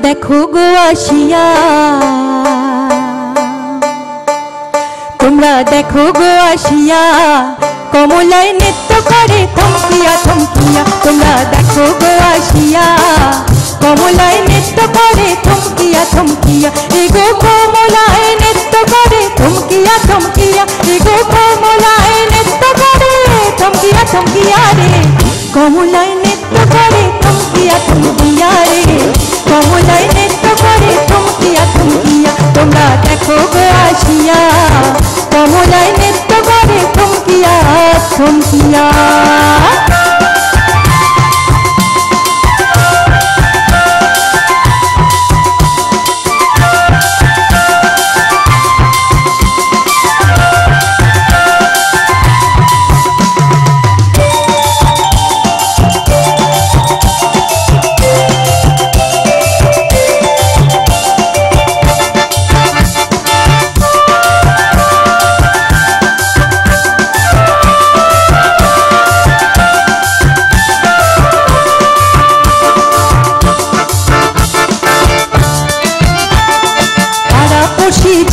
देखो गो आशिया তোমরা देखो गो आशिया कमलाय नृत्य करे थमकिया थमकिया তোমরা देखो गो आशिया कमलाय नृत्य करे थमकिया थमकिया एगो कमलाय नृत्य करे थमकिया थमकिया एगो कमलाय नृत्य करे थमकिया थमकिया रे कमलाय नृत्य करे थमकिया थमकिया रे कमलाय नृत्य करे थमकिया थमकिया তোমরা देखो गो आशिया कमलाय नृत्य करे थमकिया थमकिया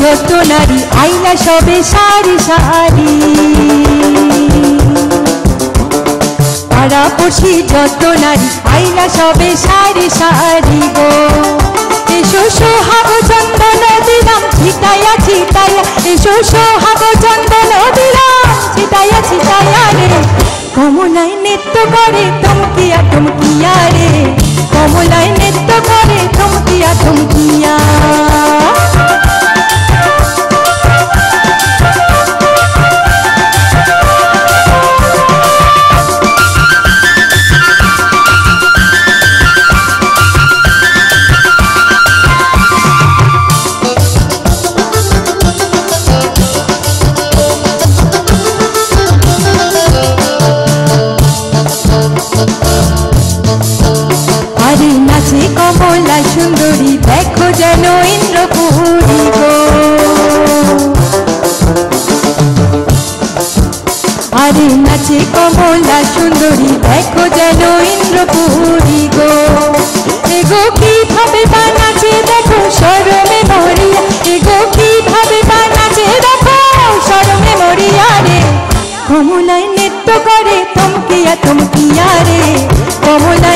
যত নারী আইনা সবে সারি সারি পাড়াপড়শি যত নারী আইনা সবে সারি সারি গো এসো সোহাগ চন্দন দিলাম ছিটাইয়া ছিটাইয়া এসো সোহাগ চন্দন দিলাম ছিটাইয়া ছিটাইয়া রে কমলায় নৃত্য করে থমকিয়া থমকিয়া রে কমলায় নৃত্য করে থমকিয়া থমকিয়া कमला सुंदरी देखो जेन इंद्रपुरी गो अरे नाचे कमला सुंदरी देखो जेन इंद्रपुरी गो एगो की भावे नाचे देखो शरमे मरिया एगो की भावे नाचे देखो शरमे मरिया रे कमलाय नृत्य करे थमकिया थमकिया रे कमला